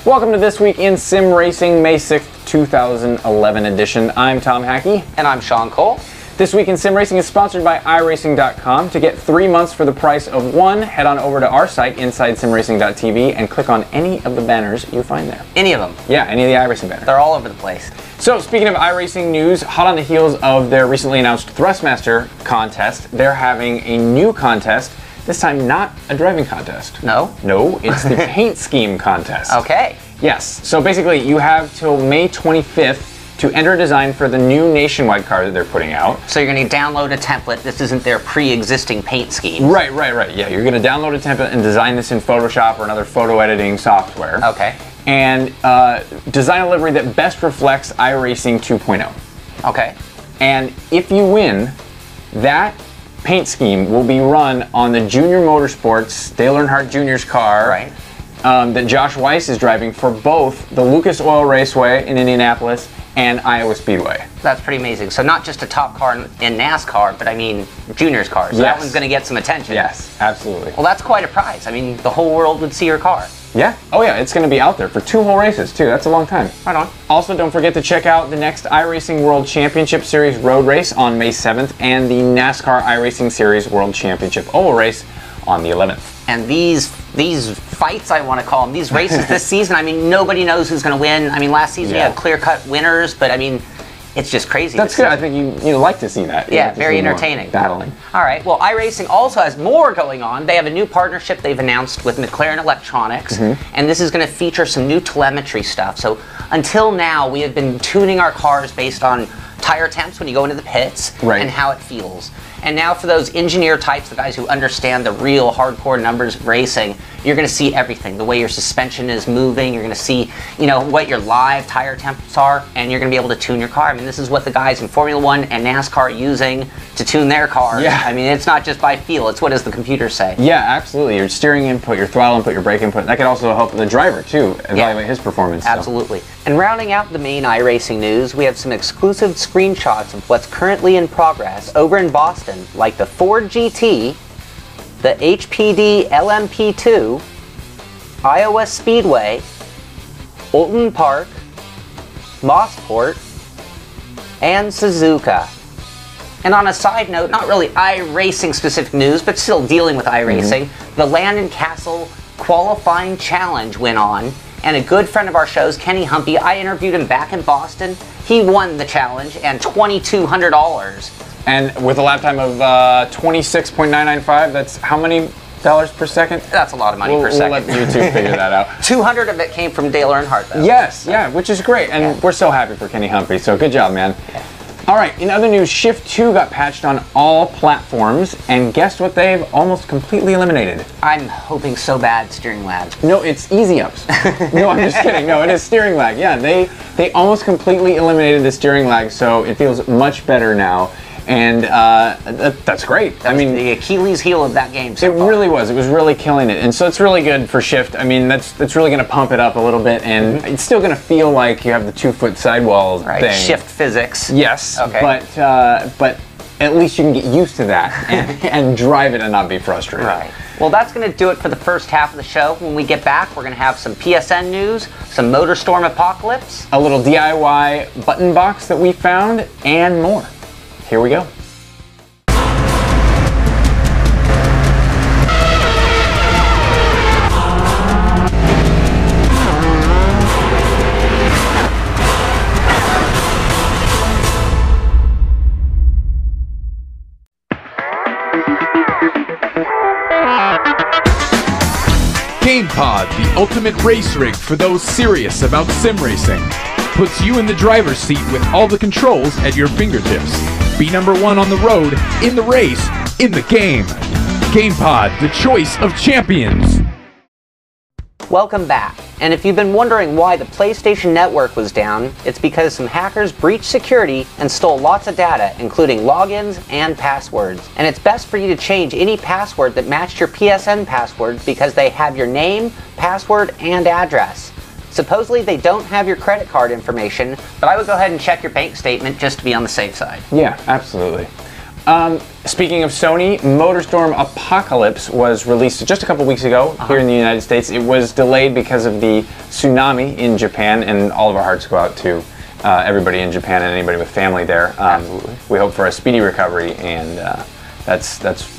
Welcome to This Week in Sim Racing, May 6th, 2011 edition. I'm Tom Hackey. And I'm Sean Cole. This Week in Sim Racing is sponsored by iRacing.com. To get 3 months for the price of one, head on over to our site, InsideSimRacing.tv, and click on any of the banners you find there. Any of them? Yeah, any of the iRacing banners. They're all over the place. So, speaking of iRacing news, hot on the heels of their recently announced Thrustmaster Contest, they're having a new contest. This time, not a driving contest. No? No, it's the paint scheme contest. Okay. Yes. So basically, you have till May 25th to enter a design for the new nationwide car that they're putting out. So you're going to download a template. This isn't their pre-existing paint scheme. Right. Yeah, you're going to download a template and design this in Photoshop or another photo editing software. Okay. And design a livery that best reflects iRacing 2.0. Okay. And if you win, that paint scheme will be run on the Junior Motorsports Dale Earnhardt Jr.'s car. Right. That Josh Weiss is driving for both the Lucas Oil Raceway in Indianapolis and Iowa Speedway. That's pretty amazing. So not just a top car in NASCAR, but I mean Junior's car. So that one's going to get some attention. Yes, absolutely. Well, that's quite a prize. I mean, the whole world would see your car. Yeah. Oh yeah, it's going to be out there for 2 whole races too. That's a long time. Right on. Also, don't forget to check out the next iRacing World Championship Series road race on May 7th and the NASCAR iRacing Series World Championship oval race on the 11th. And these fights, I want to call them, these races this season, I mean, nobody knows who's going to win. I mean, last season you had clear-cut winners, but I mean, it's just crazy. That's good. I think you like to see that. Yeah, very entertaining. Battling. All right. Well, iRacing also has more going on. They have a new partnership they've announced with McLaren Electronics, and this is going to feature some new telemetry stuff. So until now, we have been tuning our cars based on tire temps when you go into the pits and how it feels. And now for those engineer types, the guys who understand the real hardcore numbers of racing, you're going to see everything. The way your suspension is moving, you're going to see, what your live tire temps are, and you're going to be able to tune your car. I mean, this is what the guys in Formula 1 and NASCAR are using to tune their cars. Yeah. I mean, it's not just by feel, it's what does the computer say. Yeah, absolutely. Your steering input, your throttle input, your brake input, that can also help the driver, too, evaluate his performance. Absolutely. So. And rounding out the main iRacing news, we have some exclusive screenshots of what's currently in progress over in Boston, like the Ford GT, the HPD LMP2, Iowa Speedway, Oulton Park, Mossport, and Suzuka. And on a side note, not really iRacing specific news, but still dealing with iRacing, the Landon Castle Qualifying Challenge went on, and a good friend of our show's, Kenny Humpy, I interviewed him back in Boston. He won the challenge and $2,200. And with a lap time of 26.995, that's how many dollars per second? That's a lot of money per second. We'll let YouTube figure that out. 200 of it came from Dale Earnhardt, though. Yes, yeah, which is great. And we're so happy for Kenny Humphrey, so good job, man. Yeah. All right, in other news, Shift 2 got patched on all platforms, and guess what they've almost completely eliminated? I'm hoping so bad steering lag. No, it's easy ups. No, I'm just kidding. No, it is steering lag. Yeah, they almost completely eliminated the steering lag, so it feels much better now. And that's great. I mean, the Achilles heel of that game so far. Really was. It was really killing it. And so it's really good for Shift. I mean, that's really going to pump it up a little bit, and it's still going to feel like you have the 2-foot sidewall thing. Shift physics. Yes. Okay. But at least you can get used to that and drive it and not be frustrated. Right. Well, that's going to do it for the first half of the show. When we get back, we're going to have some PSN news, some Motorstorm apocalypse, a little DIY button box that we found, and more. Here we go. GamePod, the ultimate race rig for those serious about sim racing, puts you in the driver's seat with all the controls at your fingertips. Be number one on the road, in the race, in the game. GamePod, the choice of champions. Welcome back. And if you've been wondering why the PlayStation Network was down, it's because some hackers breached security and stole lots of data, including logins and passwords. And it's best for you to change any password that matched your PSN password because they have your name, password, and address. Supposedly they don't have your credit card information, but I would go ahead and check your bank statement just to be on the safe side. Yeah, absolutely. Speaking of Sony, Motorstorm Apocalypse was released just a couple weeks ago here in the United States. It was delayed because of the tsunami in Japan, and all of our hearts go out to everybody in Japan and anybody with family there. We hope for a speedy recovery, and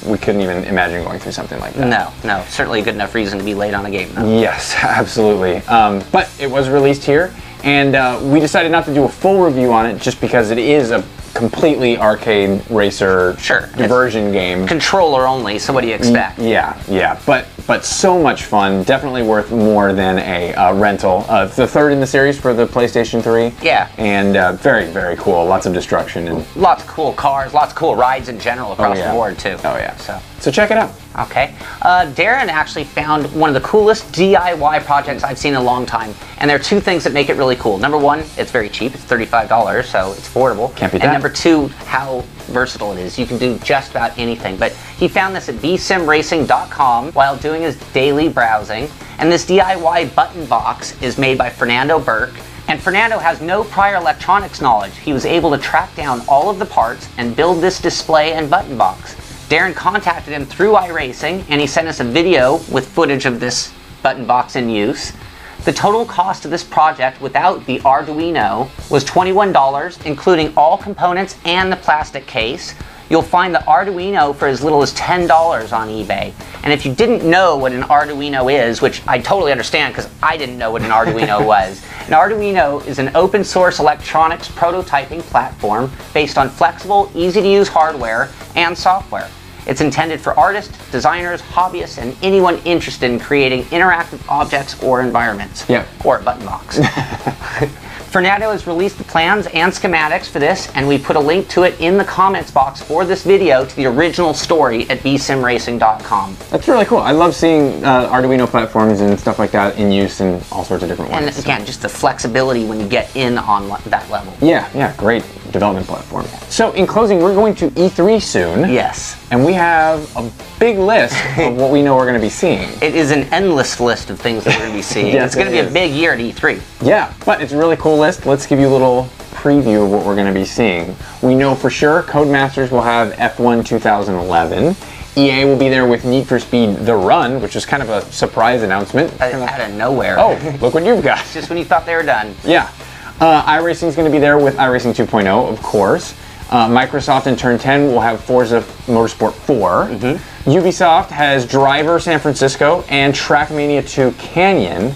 we couldn't even imagine going through something like that. No, certainly a good enough reason to be late on a game, though. Yes, absolutely. But it was released here, and we decided not to do a full review on it just because it is a completely arcade racer diversion game. Controller only, so what do you expect? Yeah, but so much fun. Definitely worth more than a rental. The third in the series for the PlayStation 3. Yeah. And very, very cool. Lots of destruction. And lots of cool cars, lots of cool rides in general across the board, too. Oh, yeah. So check it out. Okay. Darren actually found one of the coolest DIY projects I've seen in a long time. And there are two things that make it really cool. Number one, it's very cheap. It's $35, so it's affordable. Can't beat that. And number two, how versatile it is. You can do just about anything. But he found this at bsimracing.com while doing his daily browsing. And this DIY button box is made by Fernando Burke. And Fernando has no prior electronics knowledge. He was able to track down all of the parts and build this display and button box. Darren contacted him through iRacing, and he sent us a video with footage of this button box in use. The total cost of this project without the Arduino was $21, including all components and the plastic case. You'll find the Arduino for as little as $10 on eBay. And if you didn't know what an Arduino is, which I totally understand because I didn't know what an Arduino was, an Arduino is an open source electronics prototyping platform based on flexible, easy to use hardware and software. It's intended for artists, designers, hobbyists, and anyone interested in creating interactive objects or environments. Yeah. Or a button box. Fernando has released the plans and schematics for this, and we put a link to it in the comments box for this video to the original story at bsimracing.com. That's really cool. I love seeing Arduino platforms and stuff like that in use in all sorts of different ways. And again, just the flexibility when you get in on that level. Yeah, great development platform. So in closing, we're going to E3 soon. Yes. And we have a big list of what we know we're going to be seeing. It is an endless list of things that we're going to be seeing. Yes, it's going to be a big year at E3. Yeah, but it's a really cool list. Let's give you a little preview of what we're going to be seeing. We know for sure Codemasters will have F1 2011. EA will be there with Need for Speed The Run, which is kind of a surprise announcement. Out of nowhere. Oh, look what you've got. Just when you thought they were done. Yeah. iRacing is going to be there with iRacing 2.0, of course. Microsoft in Turn 10 will have Forza Motorsport 4. Ubisoft has Driver San Francisco and Trackmania 2 Canyon.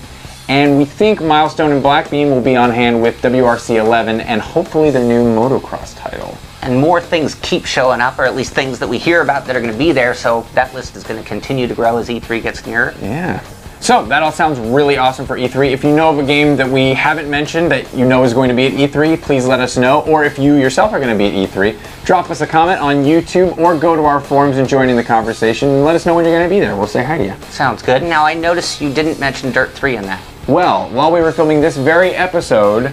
And we think Milestone and Blackbeam will be on hand with WRC 11 and hopefully the new motocross title. And more things keep showing up, or at least things that we hear about that are going to be there, so that list is going to continue to grow as E3 gets nearer. Yeah. So that all sounds really awesome for E3. If you know of a game that we haven't mentioned that you know is going to be at E3, please let us know. Or if you yourself are going to be at E3, drop us a comment on YouTube or go to our forums and join in the conversation and let us know when you're going to be there. We'll say hi to you. Sounds good. Now I noticed you didn't mention Dirt 3 in that. Well, while we were filming this very episode,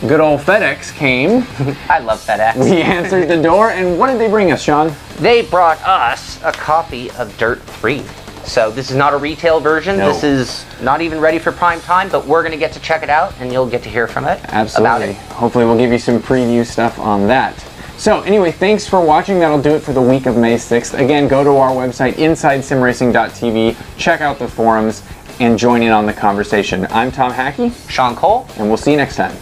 good old FedEx came. I love FedEx. We answered the door, and what did they bring us, Sean? They brought us a copy of Dirt 3. So this is not a retail version. No. This is not even ready for prime time, but we're going to get to check it out, and you'll get to hear from it. Absolutely. About it. Hopefully we'll give you some preview stuff on that. So anyway, thanks for watching. That'll do it for the week of May 6th. Again, go to our website, InsideSimRacing.tv, check out the forums, and join in on the conversation. I'm Tom Hackey. Sean Cole. And we'll see you next time.